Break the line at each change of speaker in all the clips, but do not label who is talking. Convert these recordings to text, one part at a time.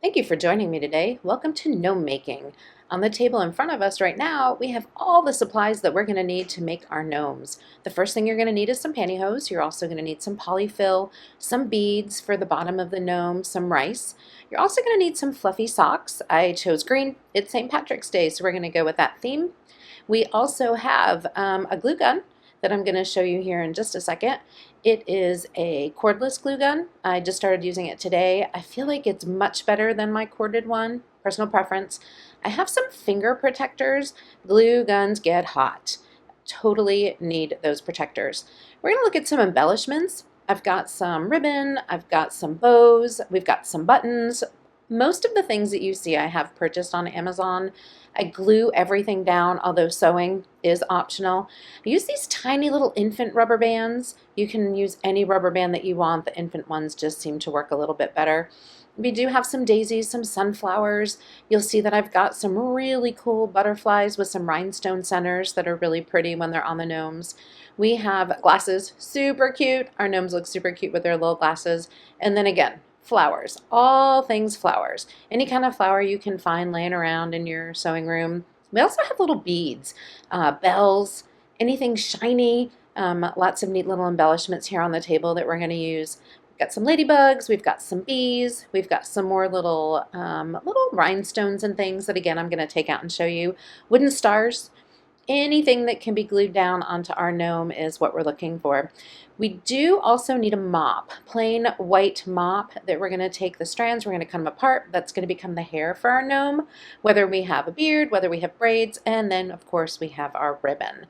Thank you for joining me today. Welcome to gnome making. On the table in front of us right now, we have all the supplies that we're going to need to make our gnomes. The first thing you're going to need is some pantyhose. You're also going to need some polyfill, some beads for the bottom of the gnome, some rice. You're also going to need some fluffy socks. I chose green. It's St. Patrick's Day, so we're going to go with that theme. We also have a glue gun that I'm going to show you here in just a second. It is a cordless glue gun. I just started using it today. I feel like it's much better than my corded one, personal preference. I have some finger protectors. Glue guns get hot. Totally need those protectors. We're going to look at some embellishments. I've got some ribbon, I've got some bows, we've got some buttons. Most of the things that you see I have purchased on Amazon. I glue everything down, although sewing is optional. I use these tiny little infant rubber bands. You can use any rubber band that you want. The infant ones just seem to work a little bit better. We do have some daisies, some sunflowers. You'll see that I've got some really cool butterflies with some rhinestone centers that are really pretty when they're on the gnomes. We have glasses, super cute. Our gnomes look super cute with their little glasses. And then again, flowers, all things flowers. Any kind of flower you can find laying around in your sewing room. We also have little beads, bells, anything shiny, lots of neat little embellishments here on the table that we're going to use. We've got some ladybugs, we've got some bees, we've got some more little rhinestones and things that again I'm going to take out and show you. Wooden stars. Anything that can be glued down onto our gnome is what we're looking for. We do also need a mop, plain white mop that we're going to take the strands, we're going to cut them apart. That's going to become the hair for our gnome, whether we have a beard, whether we have braids, and then of course we have our ribbon.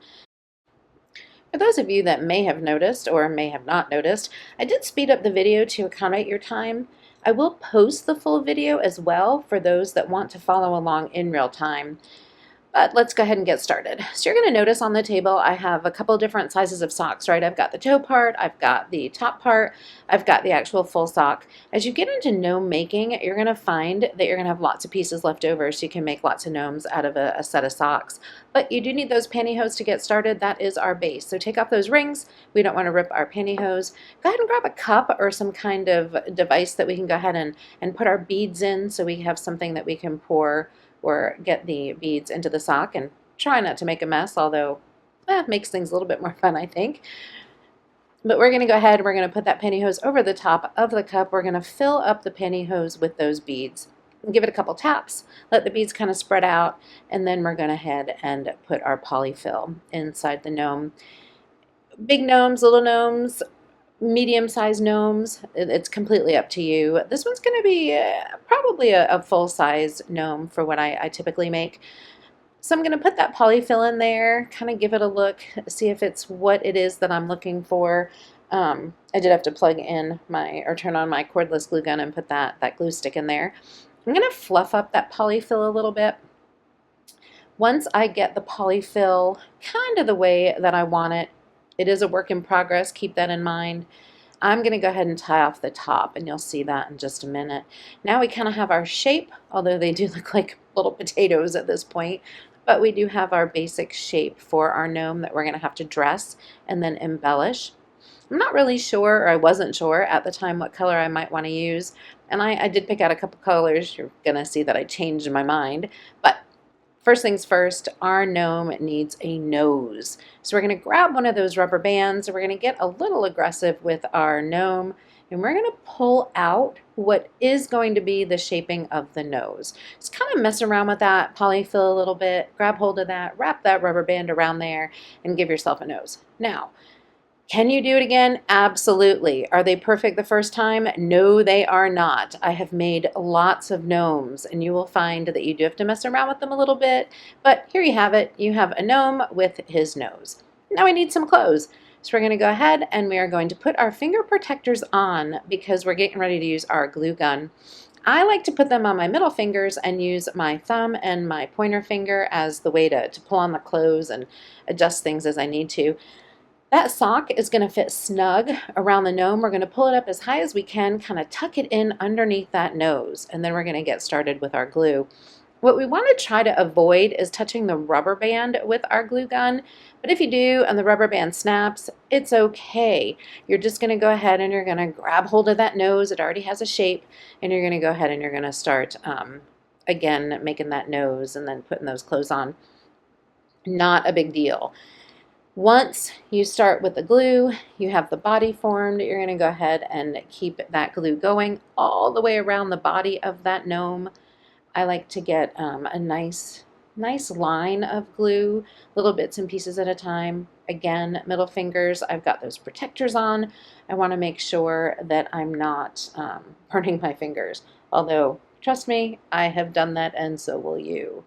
For those of you that may have noticed or may have not noticed, I did speed up the video to accommodate your time. I will post the full video as well for those that want to follow along in real time. But let's go ahead and get started. So you're going to notice on the table I have a couple different sizes of socks, right? I've got the toe part, I've got the top part, I've got the actual full sock. As you get into gnome making, you're going to find that you're going to have lots of pieces left over so you can make lots of gnomes out of a set of socks. But you do need those pantyhose to get started. That is our base. So take off those rings. We don't want to rip our pantyhose. Go ahead and grab a cup or some kind of device that we can go ahead and put our beads in so we have something that we can pour or get the beads into the sock and try not to make a mess, although it makes things a little bit more fun, I think. But we're going to go ahead, we're going to put that pantyhose over the top of the cup. We're going to fill up the pantyhose with those beads. Give it a couple taps, let the beads kind of spread out, and then we're going to head and put our polyfill inside the gnome. Big gnomes, little gnomes, medium-sized gnomes, it's completely up to you. This one's going to be probably a full-size gnome for what I typically make. So I'm going to put that polyfill in there, kind of give it a look, see if it's what it is that I'm looking for. I did have to plug in or turn on my cordless glue gun and put that glue stick in there. I'm going to fluff up that polyfill a little bit. Once I get the polyfill kind of the way that I want it, it is a work in progress, keep that in mind. I'm going to go ahead and tie off the top, and you'll see that in just a minute. Now we kind of have our shape, although they do look like little potatoes at this point, but we do have our basic shape for our gnome that we're going to have to dress and then embellish. I'm not really sure, or I wasn't sure at the time what color I might want to use, and I did pick out a couple colors. You're going to see that I changed my mind, but first things first, our gnome needs a nose. So we're going to grab one of those rubber bands, we're going to get a little aggressive with our gnome, and we're going to pull out what is going to be the shaping of the nose. Just kind of mess around with that polyfill a little bit, grab hold of that, wrap that rubber band around there, and give yourself a nose. Now, can you do it again? Absolutely. Are they perfect the first time? No, they are not. I have made lots of gnomes, and you will find that you do have to mess around with them a little bit, but here you have it. You have a gnome with his nose. Now we need some clothes. So we're going to go ahead and we are going to put our finger protectors on because we're getting ready to use our glue gun. I like to put them on my middle fingers and use my thumb and my pointer finger as the way to pull on the clothes and adjust things as I need to. That sock is going to fit snug around the gnome. We're going to pull it up as high as we can, kind of tuck it in underneath that nose, and then we're going to get started with our glue. What we want to try to avoid is touching the rubber band with our glue gun, but if you do and the rubber band snaps, it's okay. You're just going to go ahead and you're going to grab hold of that nose. It already has a shape, and you're going to go ahead and you're going to start again making that nose and then putting those clothes on. Not a big deal. Once you start with the glue, you have the body formed, you're going to go ahead and keep that glue going all the way around the body of that gnome. I like to get a nice line of glue, little bits and pieces at a time. Again, middle fingers, I've got those protectors on. I want to make sure that I'm not burning my fingers. Although, trust me, I have done that and so will you.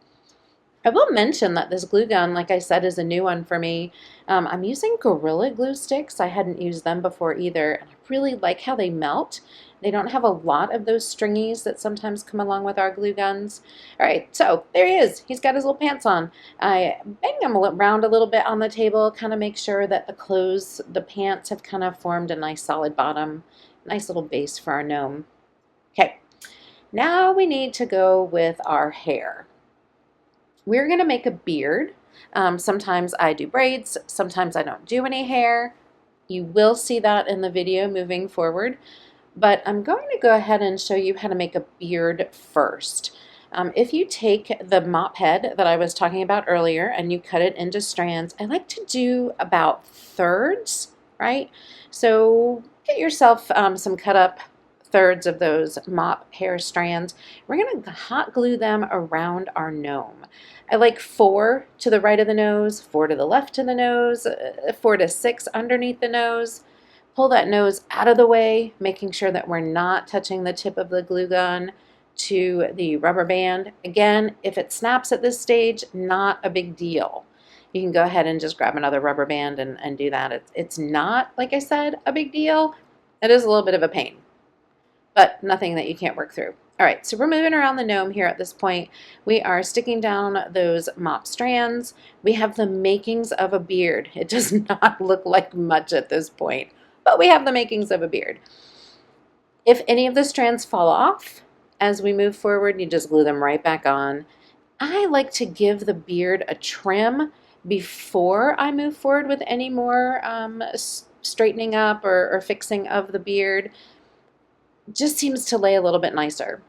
I will mention that this glue gun, like I said, is a new one for me. I'm using Gorilla Glue sticks. I hadn't used them before either. And I really like how they melt. They don't have a lot of those stringies that sometimes come along with our glue guns. All right, so there he is. He's got his little pants on. I bang them around a little bit on the table, kind of make sure that the pants have kind of formed a nice solid bottom, nice little base for our gnome. Okay, now we need to go with our hair. We're going to make a beard. Sometimes I do braids, sometimes I don't do any hair. You will see that in the video moving forward, but I'm going to go ahead and show you how to make a beard first. If you take the mop head that I was talking about earlier and you cut it into strands, I like to do about thirds, right? So get yourself some cut up thirds of those mop hair strands. We're going to hot glue them around our gnome. I like 4 to the right of the nose, 4 to the left of the nose, 4 to 6 underneath the nose. Pull that nose out of the way, making sure that we're not touching the tip of the glue gun to the rubber band. Again, if it snaps at this stage, not a big deal. You can go ahead and just grab another rubber band and do that. It's not, like I said, a big deal. It is a little bit of a pain, but nothing that you can't work through. All right, so we're moving around the gnome here at this point. We are sticking down those mop strands. We have the makings of a beard. It does not look like much at this point, but we have the makings of a beard. If any of the strands fall off as we move forward, you just glue them right back on. I like to give the beard a trim before I move forward with any more straightening up or fixing of the beard. Just seems to lay a little bit nicer.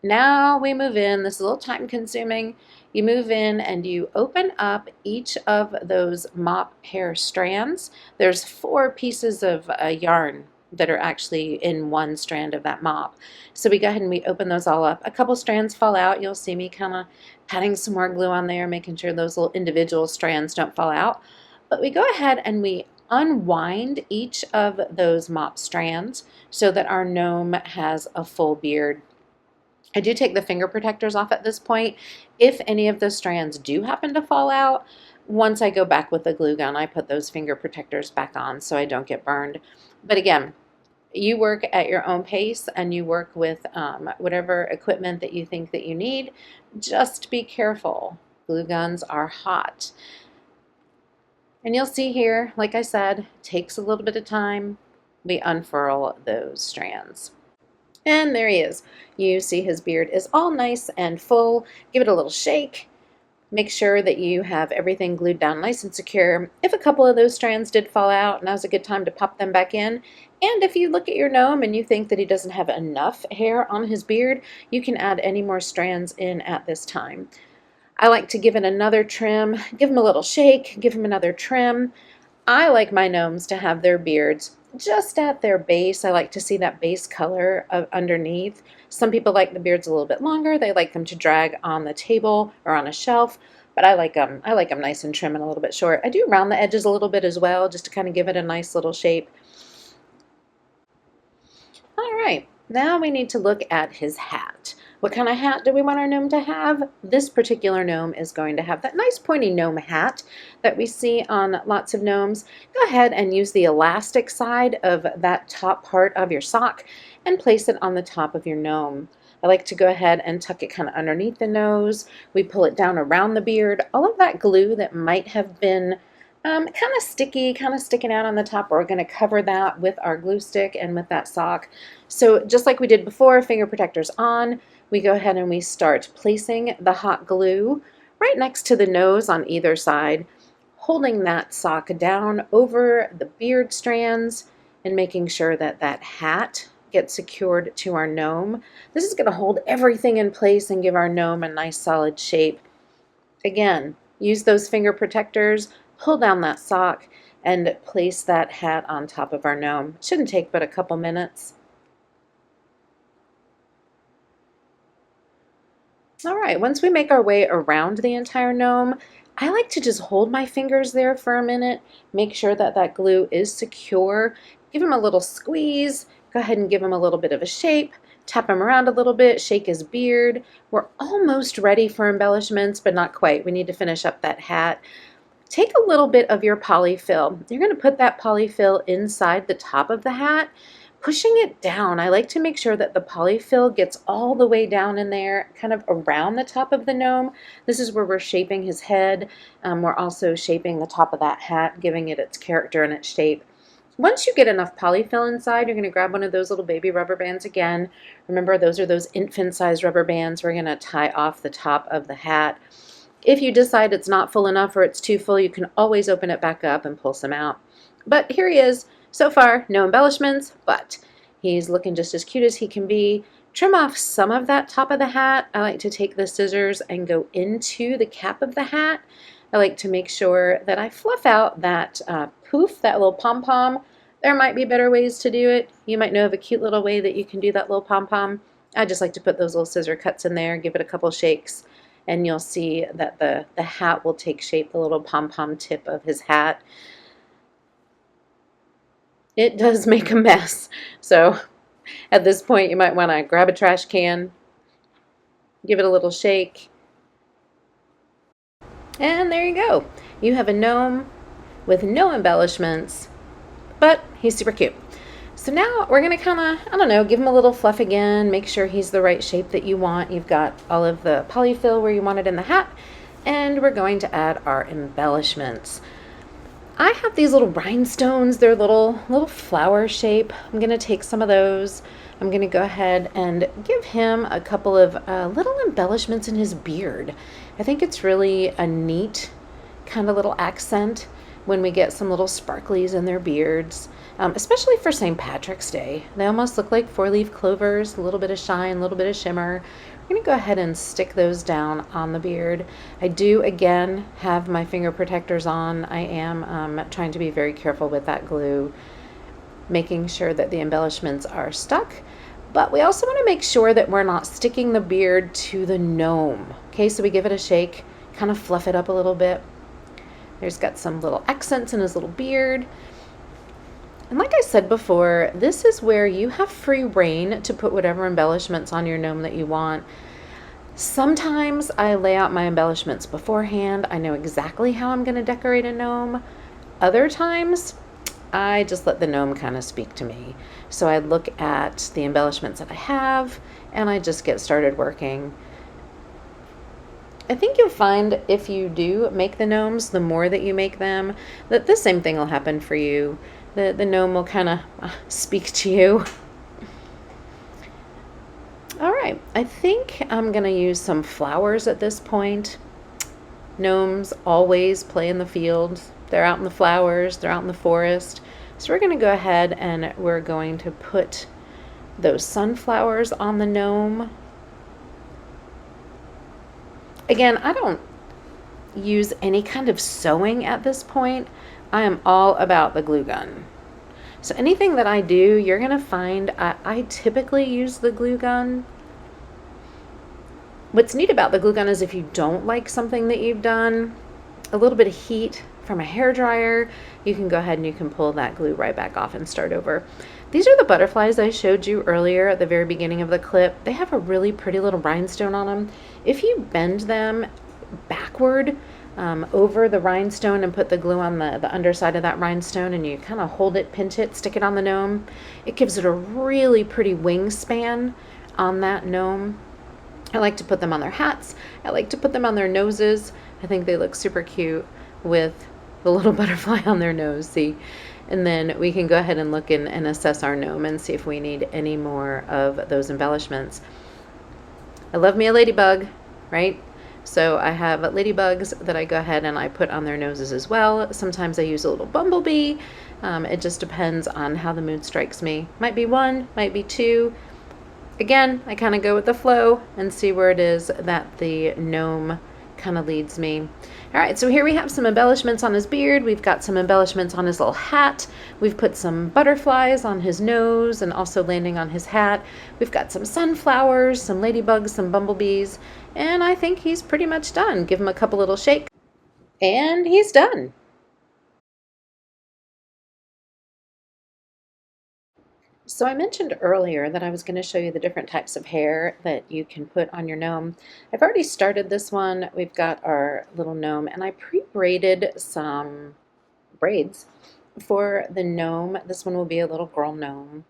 Now we move in. This is a little time consuming. You move in and you open up each of those mop hair strands. There's 4 pieces of yarn that are actually in one strand of that mop. So we go ahead and we open those all up. A couple strands fall out. You'll see me kind of patting some more glue on there, making sure those little individual strands don't fall out. But we go ahead and we unwind each of those mop strands so that our gnome has a full beard. I do take the finger protectors off at this point. If any of the strands do happen to fall out, once I go back with the glue gun, I put those finger protectors back on so I don't get burned. But again, you work at your own pace and you work with whatever equipment that you think that you need. Just be careful. Glue guns are hot. And you'll see here, like I said, takes a little bit of time. We unfurl those strands. And there he is. You see his beard is all nice and full. Give it a little shake. Make sure that you have everything glued down nice and secure. If a couple of those strands did fall out, now's a good time to pop them back in. And if you look at your gnome and you think that he doesn't have enough hair on his beard, you can add any more strands in at this time. I like to give it another trim, give him a little shake, give him another trim. I like my gnomes to have their beards just at their base. I like to see that base color underneath. Some people like the beards a little bit longer. They like them to drag on the table or on a shelf, but I like them nice and trim and a little bit short. I do round the edges a little bit as well, just to kind of give it a nice little shape. All right, now we need to look at his hat. What kind of hat do we want our gnome to have? This particular gnome is going to have that nice pointy gnome hat that we see on lots of gnomes. Go ahead and use the elastic side of that top part of your sock and place it on the top of your gnome. I like to go ahead and tuck it kind of underneath the nose. We pull it down around the beard. All of that glue that might have been kind of sticky, kind of sticking out on the top, we're going to cover that with our glue stick and with that sock. So just like we did before, finger protectors on, we go ahead and we start placing the hot glue right next to the nose on either side, holding that sock down over the beard strands and making sure that that hat gets secured to our gnome. This is going to hold everything in place and give our gnome a nice solid shape. Again, use those finger protectors, pull down that sock, and place that hat on top of our gnome. Shouldn't take but a couple minutes. All right, once we make our way around the entire gnome, I like to just hold my fingers there for a minute, make sure that that glue is secure, give him a little squeeze, go ahead and give him a little bit of a shape, tap him around a little bit, shake his beard. We're almost ready for embellishments, but not quite. We need to finish up that hat. Take a little bit of your polyfill. You're going to put that polyfill inside the top of the hat, pushing it down. I like to make sure that the polyfill gets all the way down in there, kind of around the top of the gnome. This is where we're shaping his head. We're also shaping the top of that hat, giving it its character and its shape. Once you get enough polyfill inside, you're going to grab one of those little baby rubber bands again. Remember, those are those infant-sized rubber bands we're going to tie off the top of the hat. If you decide it's not full enough or it's too full, you can always open it back up and pull some out. But here he is. So far, no embellishments, but he's looking just as cute as he can be. Trim off some of that top of the hat. I like to take the scissors and go into the cap of the hat. I like to make sure that I fluff out that poof, that little pom-pom. There might be better ways to do it. You might know of a cute little way that you can do that little pom-pom. I just like to put those little scissor cuts in there, give it a couple shakes, and you'll see that the hat will take shape, the little pom-pom tip of his hat. It does make a mess. So at this point, you might want to grab a trash can, give it a little shake, and there you go. You have a gnome with no embellishments, but he's super cute. So now we're going to kind of, I don't know, give him a little fluff again, make sure he's the right shape that you want. You've got all of the polyfill where you want it in the hat, and we're going to add our embellishments. I have these little rhinestones. They're little flower shape. I'm going to take some of those. I'm going to go ahead and give him a couple of little embellishments in his beard. I think it's really a neat kind of little accent when we get some little sparklies in their beards, especially for St. Patrick's Day. They almost look like four-leaf clovers, a little bit of shine, a little bit of shimmer. I'm going to go ahead and stick those down on the beard. I do, again, have my finger protectors on. I am trying to be very careful with that glue, making sure that the embellishments are stuck. But we also want to make sure that we're not sticking the beard to the gnome. Okay, so we give it a shake, kind of fluff it up a little bit. There's got some little accents in his little beard. And like I said before, this is where you have free reign to put whatever embellishments on your gnome that you want. Sometimes I lay out my embellishments beforehand. I know exactly how I'm going to decorate a gnome. Other times, I just let the gnome kind of speak to me. So I look at the embellishments that I have, and I just get started working. I think you'll find if you do make the gnomes, the more that you make them, that the same thing will happen for you. The gnome will kind of speak to you. All right, I think I'm going to use some flowers at this point. Gnomes always play in the field. They're out in the flowers, they're out in the forest. So we're going to go ahead and we're going to put those sunflowers on the gnome. Again, I don't use any kind of sewing at this point. I am all about the glue gun. So anything that I do, you're going to find I typically use the glue gun. What's neat about the glue gun is if you don't like something that you've done, a little bit of heat from a hairdryer, you can go ahead and you can pull that glue right back off and start over. These are the butterflies I showed you earlier at the very beginning of the clip. They have a really pretty little rhinestone on them. If you bend them backward, over the rhinestone and put the glue on the underside of that rhinestone and you kind of hold it, pinch it, stick it on the gnome, it gives it a really pretty wingspan on that gnome. I like to put them on their hats. I like to put them on their noses. I think they look super cute with the little butterfly on their nose, see? And then we can go ahead and look and assess our gnome and see if we need any more of those embellishments. I love me a ladybug, right? So I have ladybugs that I go ahead and I put on their noses as well. Sometimes I use a little bumblebee. It just depends on how the mood strikes me. Might be one, might be two. Again, I kind of go with the flow and see where it is that the gnome kind of leads me. All right, so here we have some embellishments on his beard. We've got some embellishments on his little hat. We've put some butterflies on his nose and also landing on his hat. We've got some sunflowers, some ladybugs, some bumblebees, and I think he's pretty much done. Give him a couple little shakes, and he's done. So I mentioned earlier that I was going to show you the different types of hair that you can put on your gnome. I've already started this one. We've got our little gnome, and I pre-braided some braids for the gnome. This one will be a little girl gnome.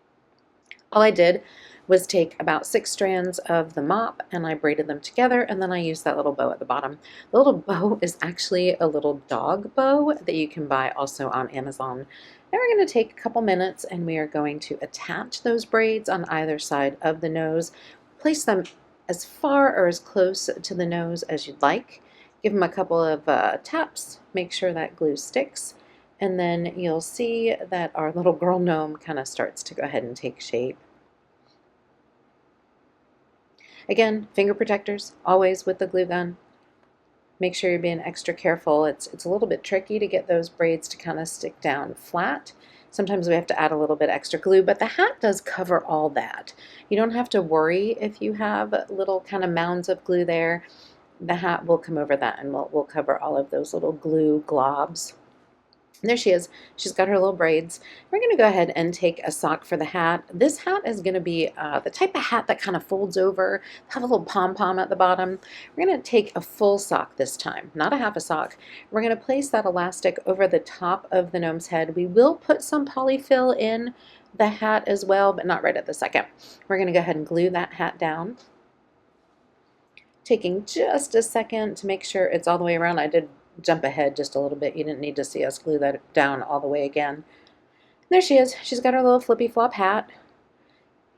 All I did was take about 6 strands of the mop and I braided them together, and then I used that little bow at the bottom. The little bow is actually a little dog bow that you can buy also on Amazon. Now we're going to take a couple minutes and we are going to attach those braids on either side of the nose. Place them as far or as close to the nose as you'd like. Give them a couple of taps, make sure that glue sticks, and then you'll see that our little girl gnome kind of starts to go ahead and take shape. Again, finger protectors, always with the glue gun. Make sure you're being extra careful. It's a little bit tricky to get those braids to kind of stick down flat. Sometimes we have to add a little bit extra glue, but the hat does cover all that. You don't have to worry if you have little kind of mounds of glue there. The hat will come over that and we'll cover all of those little glue globs. And there she is. She's got her little braids. We're going to go ahead and take a sock for the hat. This hat is going to be the type of hat that kind of folds over, have a little pom-pom at the bottom. We're going to take a full sock this time, not a half a sock. We're going to place that elastic over the top of the gnome's head. We will put some polyfill in the hat as well, but not right at the second. We're going to go ahead and glue that hat down. Taking just a second to make sure it's all the way around. I did jump ahead just a little bit. You didn't need to see us glue that down all the way again. There she is. She's got her little flippy flop hat,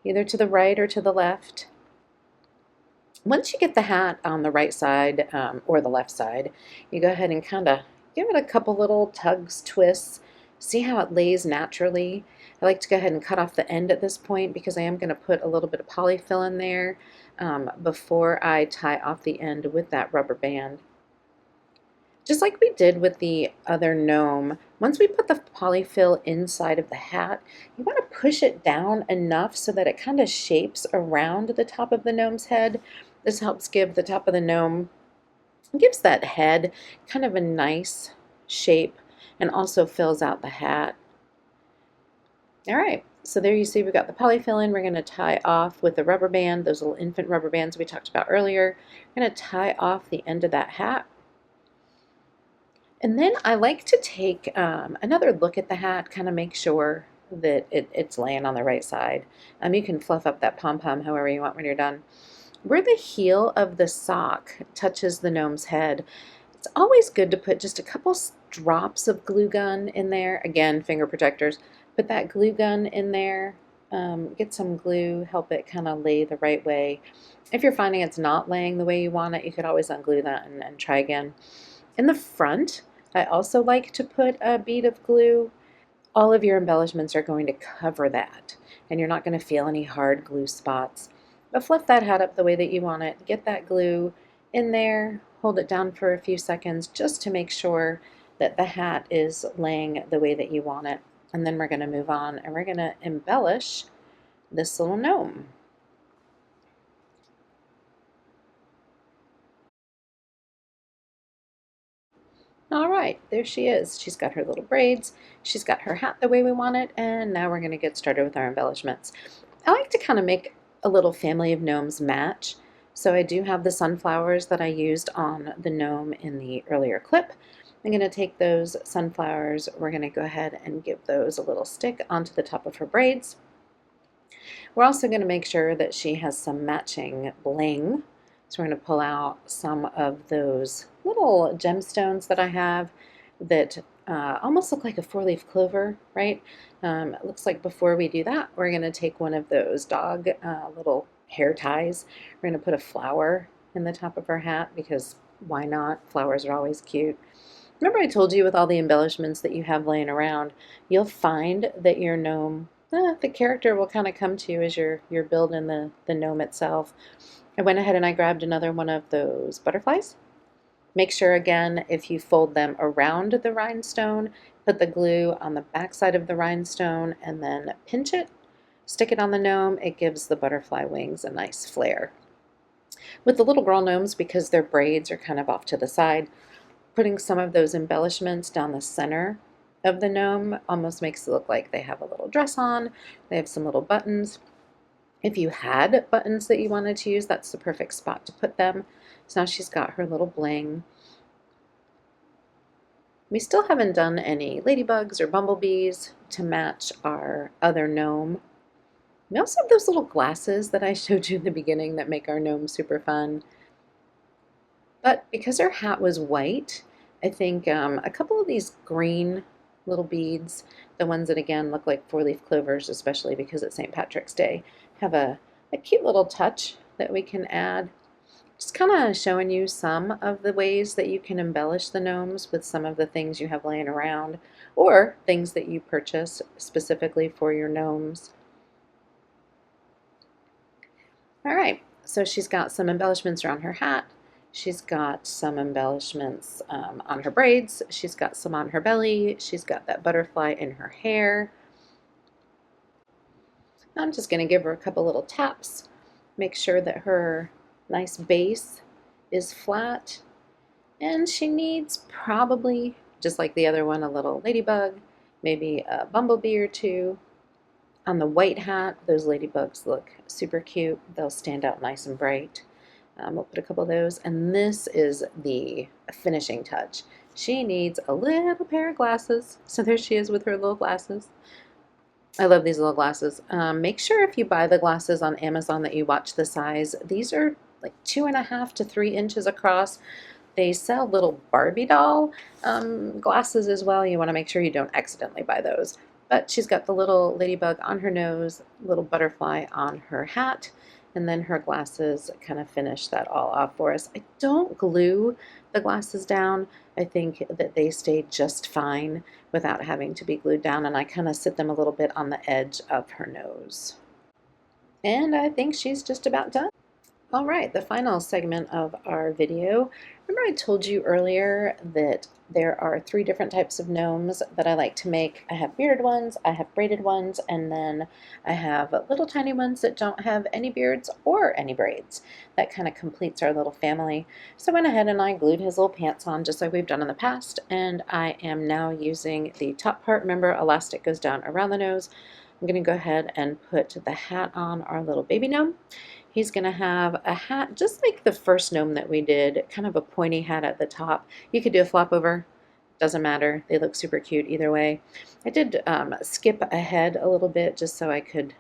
either to the right or to the left. Once you get the hat on the right side or the left side, you go ahead and kind of give it a couple little tugs, twists, see how it lays naturally. I like to go ahead and cut off the end at this point because I am going to put a little bit of polyfill in there before I tie off the end with that rubber band. Just like we did with the other gnome, once we put the polyfill inside of the hat, you want to push it down enough so that it kind of shapes around the top of the gnome's head. This helps give the top of the gnome, gives that head kind of a nice shape and also fills out the hat. All right, so there you see we've got the polyfill in. We're going to tie off with the rubber band, those little infant rubber bands we talked about earlier. We're going to tie off the end of that hat. And then I like to take another look at the hat, kind of make sure that it's laying on the right side. You can fluff up that pom-pom however you want when you're done. Where the heel of the sock touches the gnome's head, it's always good to put just a couple drops of glue gun in there. Again, finger protectors. Put that glue gun in there, get some glue, help it kind of lay the right way. If you're finding it's not laying the way you want it, you could always unglue that and try again. In the front, I also like to put a bead of glue. All of your embellishments are going to cover that, and you're not going to feel any hard glue spots. But fluff that hat up the way that you want it. Get that glue in there, hold it down for a few seconds just to make sure that the hat is laying the way that you want it. And then we're going to move on and we're going to embellish this little gnome. All right, there she is. She's got her little braids. She's got her hat the way we want it. And now we're going to get started with our embellishments. I like to kind of make a little family of gnomes match. So I do have the sunflowers that I used on the gnome in the earlier clip. I'm going to take those sunflowers. We're going to go ahead and give those a little stick onto the top of her braids. We're also going to make sure that she has some matching bling. So we're going to pull out some of those little gemstones that I have that almost look like a 4-leaf clover, right? It looks like before we do that, we're going to take one of those dog little hair ties. We're going to put a flower in the top of her hat because why not? Flowers are always cute. Remember I told you with all the embellishments that you have laying around, you'll find that your gnome, the character will kind of come to you as you're building the gnome itself. I went ahead and I grabbed another one of those butterflies. Make sure again, if you fold them around the rhinestone, put the glue on the back side of the rhinestone and then pinch it, stick it on the gnome. It gives the butterfly wings a nice flare. With the little girl gnomes, because their braids are kind of off to the side, putting some of those embellishments down the center of the gnome almost makes it look like they have a little dress on. They have some little buttons. If you had buttons that you wanted to use, that's the perfect spot to put them. So now she's got her little bling. We still haven't done any ladybugs or bumblebees to match our other gnome. We also have those little glasses that I showed you in the beginning that make our gnome super fun. But because her hat was white, I think a couple of these green little beads, the ones that again look like four-leaf clovers, especially because it's St. Patrick's Day, have a cute little touch that we can add. Just kind of showing you some of the ways that you can embellish the gnomes with some of the things you have laying around or things that you purchase specifically for your gnomes. All right, so she's got some embellishments around her hat. She's got some embellishments on her braids. She's got some on her belly. She's got that butterfly in her hair. I'm just going to give her a couple little taps. Make sure that her nice base is flat. And she needs probably, just like the other one, a little ladybug, maybe a bumblebee or two. On the white hat, those ladybugs look super cute. They'll stand out nice and bright. We'll put a couple of those, and this is the finishing touch. She needs a little pair of glasses. So there she is with her little glasses. I love these little glasses. Make sure if you buy the glasses on Amazon that you watch the size. These are like 2.5 to 3 inches across. They sell little Barbie doll glasses as well. You want to make sure you don't accidentally buy those. But she's got the little ladybug on her nose, little butterfly on her hat, and then her glasses kind of finish that all off for us. I don't glue the glasses down. I think that they stay just fine without having to be glued down, and I kind of sit them a little bit on the edge of her nose. And I think she's just about done. All right, the final segment of our video. Remember I told you earlier that there are 3 different types of gnomes that I like to make. I have bearded ones, I have braided ones, and then I have little tiny ones that don't have any beards or any braids. That kind of completes our little family. So I went ahead and I glued his little pants on just like we've done in the past, and I am now using the top part. Remember, elastic goes down around the nose. I'm going to go ahead and put the hat on our little baby gnome. He's going to have a hat just like the first gnome that we did, kind of a pointy hat at the top. You could do a flop over, doesn't matter. They look super cute either way. I did skip ahead a little bit just so I could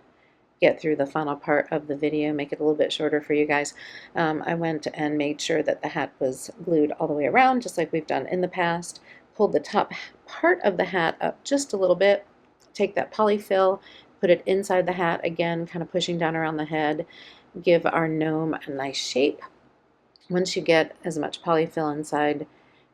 get through the final part of the video, make it a little bit shorter for you guys. I went and made sure that the hat was glued all the way around, just like we've done in the past. Pulled the top part of the hat up just a little bit. Take that polyfill, put it inside the hat again, kind of pushing down around the head. Give our gnome a nice shape. Once you get as much polyfill inside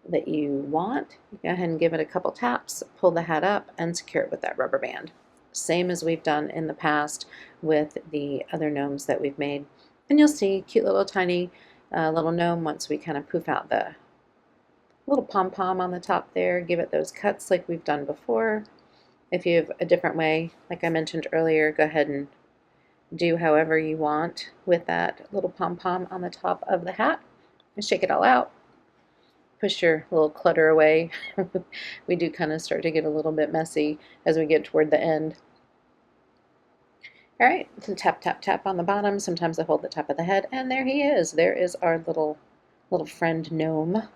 that you want, go ahead and give it a couple taps, pull the hat up, and secure it with that rubber band. Same as we've done in the past with the other gnomes that we've made. And you'll see cute little tiny little gnome once we kind of poof out the little pom-pom on the top there. Give it those cuts like we've done before. If you have a different way, like I mentioned earlier, go ahead and do however you want with that little pom-pom on the top of the hat and shake it all out. Push your little clutter away. We do kind of start to get a little bit messy as we get toward the end. All right, so tap, tap, tap on the bottom. Sometimes I hold the top of the head, and there he is. There is our little friend gnome.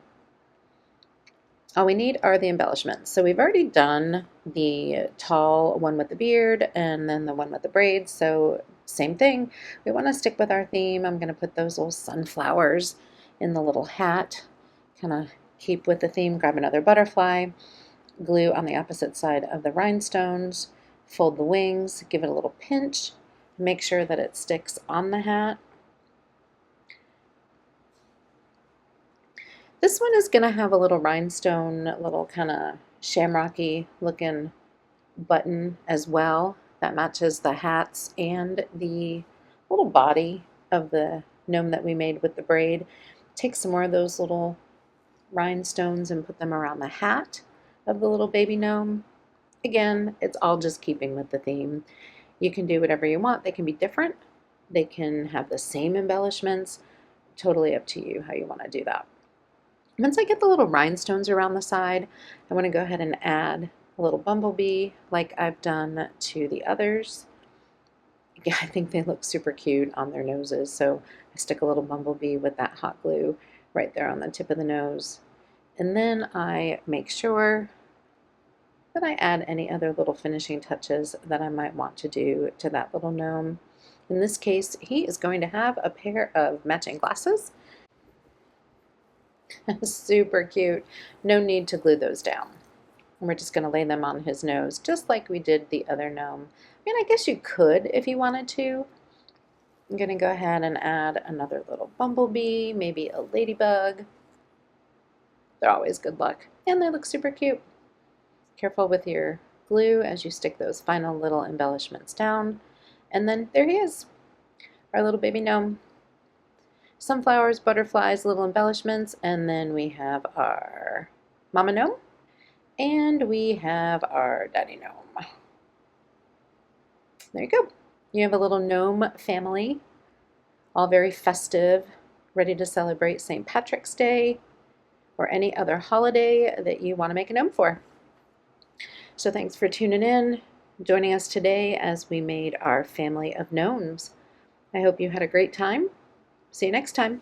All we need are the embellishments. So we've already done the tall one with the beard and then the one with the braids. So same thing. We want to stick with our theme. I'm going to put those little sunflowers in the little hat. Kind of keep with the theme. Grab another butterfly. Glue on the opposite side of the rhinestones. Fold the wings. Give it a little pinch. Make sure that it sticks on the hat. This one is going to have a little rhinestone, little kind of shamrocky looking button as well that matches the hats and the little body of the gnome that we made with the braid. Take some more of those little rhinestones and put them around the hat of the little baby gnome. Again, it's all just keeping with the theme. You can do whatever you want. They can be different. They can have the same embellishments. Totally up to you how you want to do that. Once I get the little rhinestones around the side, I want to go ahead and add a little bumblebee like I've done to the others. Yeah, I think they look super cute on their noses, so I stick a little bumblebee with that hot glue right there on the tip of the nose. And then I make sure that I add any other little finishing touches that I might want to do to that little gnome. In this case, he is going to have a pair of matching glasses. Super cute. No need to glue those down. We're just going to lay them on his nose, just like we did the other gnome. I mean, I guess you could if you wanted to. I'm going to go ahead and add another little bumblebee, maybe a ladybug. They're always good luck, and they look super cute. Careful with your glue as you stick those final little embellishments down. And then there he is, our little baby gnome. Sunflowers, butterflies, little embellishments, and then we have our mama gnome, and we have our daddy gnome. There you go. You have a little gnome family, all very festive, ready to celebrate St. Patrick's Day or any other holiday that you want to make a gnome for. So thanks for tuning in, joining us today as we made our family of gnomes. I hope you had a great time. See you next time.